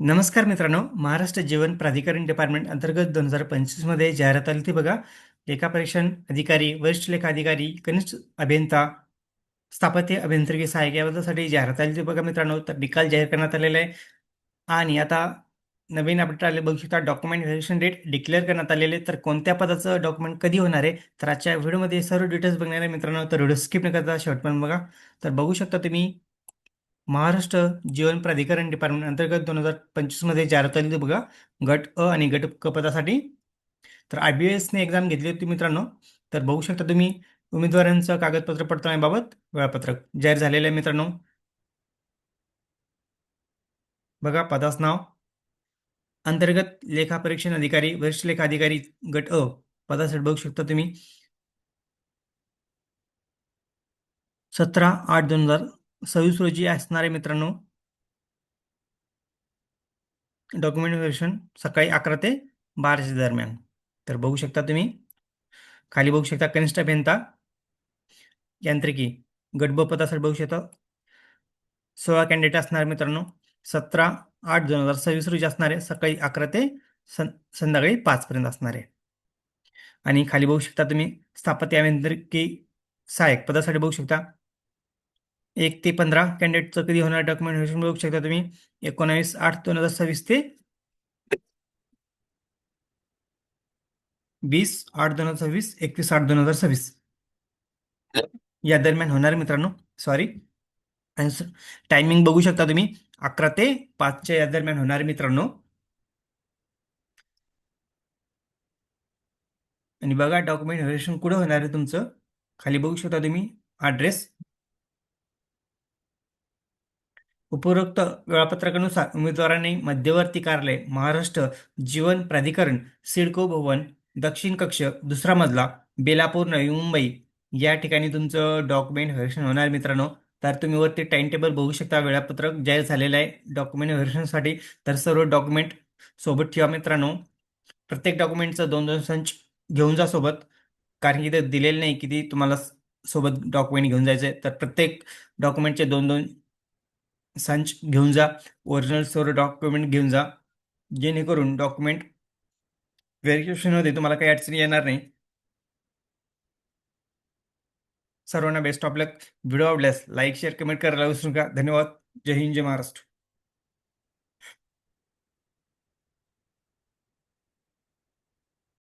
नमस्कार मित्रांनो, महाराष्ट्र जीवन प्राधिकरण डिपार्टमेंट अंतर्गत 2025 मध्ये जाहिरात आली होती बघा. लेखापरीक्षण अधिकारी, वरिष्ठ लेखा अधिकारी, कनिष्ठ अभियंता, स्थापत्य अभियांत्रिकी सहाय्यक या पदासाठी जाहिरात आली होती बघा मित्रांनो. तर निकाल जाहीर करण्यात आलेला आहे आणि आता नवीन अपडेट आले बघू शकता. डॉक्युमेंट व्हेरिफिकेशन डेट डिक्लेअर करण्यात आलेले. तर कोणत्या पदाचं डॉक्युमेंट कधी होणार आहे, तर आजच्या व्हिडिओमध्ये सर्व डिटेल्स बघणार आहे मित्रांनो. तर व्हिडिओ स्किप न करता शेवटपर्यंत बघा. तर बघू शकता तुम्ही, महाराष्ट्र जीवन प्राधिकरण डिपार्टमेंट अंतर्गत 2025 मध्ये जाहिरात आली होती बघा. गट अ आणि गट क पदासाठी. तर IBSने एक्झाम घेतली होती मित्रांनो. तर बघू शकता तुम्ही, उमेदवारांचं कागदपत्र पडताळणीबाबत वेळापत्रक जाहीर झालेलं आहे मित्रांनो. बघा, पदाचं नाव अंतर्गत लेखापरीक्षण अधिकारी, वरिष्ठ लेखा अधिकारी गट अ पदासाठी बघू शकता तुम्ही. 17/8/2026 रोजी असणार आहे मित्रांनो. डॉक्युमेंट व्हेरिफिकेशन सकाळी 11 ते 12 दरम्यान. तर बघू शकता तुम्ही, खाली बघू शकता कनिष्ठ अभियंता यांत्रिकी गट ब पदासाठी बघू शकता. 16 कॅन्डिडेट असणार मित्रांनो. 17/8/2026 रोजी असणार आहे. सकाळी 11 ते संध्याकाळी 5 पर्यंत असणार आहे. आणि खाली बघू शकता तुम्ही, स्थापत्य अभियांत्रिकी सहाय्यक पदासाठी बघू शकता. 1 ते 15 कॅन्डिडेटचं कधी होणार डॉक्युमेंट व्हेरिफिकेशन बघू शकता तुम्ही. 19/8/2026 ते 20/8/2026, 31/8/2026 या दरम्यान होणार आहे मित्रांनो. सॉरी. आणि टायमिंग बघू शकता तुम्ही, 11 ते 5 या दरम्यान होणार आहे मित्रांनो. आणि बघा, डॉक्युमेंट व्हेरिफिकेशन कुठं होणार आहे तुमचं, खाली बघू शकता तुम्ही ॲड्रेस. उपरोक्त वेळापत्रकानुसार उमेदवारांनी मध्यवर्ती कार्यालय, महाराष्ट्र जीवन प्राधिकरण, सिडको भवन, दक्षिण कक्ष, दुसरा मजला, बेलापूर, नवी मुंबई या ठिकाणी तुमचं डॉक्युमेंट व्हेरिफिकेशन होणार मित्रांनो. तर तुम्ही वरती टाइम टेबल बघू शकता, वेळापत्रक जाहीर झालेलं आहे डॉक्युमेंट व्हेरिफिकेशनसाठी. तर सर्व डॉक्युमेंट सोबत ठेवा मित्रांनो. प्रत्येक डॉक्युमेंटचं 2-2 संच घेऊन जा सोबत, कारण की ते दिलेलं नाही किती तुम्हाला सोबत डॉक्युमेंट घेऊन जायचे. तर प्रत्येक डॉक्युमेंटचे 2-2 संच घेऊन जा. ओरिजिनल सर्व डॉक्युमेंट घेऊन जा, जेणेकरून डॉक्युमेंट व्हेरिफिकेशनमध्ये तुम्हाला काही अडचणी येणार नाही. सर्वांना बेस्ट ऑफ लक. व्हिडिओ आवडल्यास लाईक शेअर कमेंट करायला विसरू नका. धन्यवाद. जय हिंद, जय महाराष्ट्र.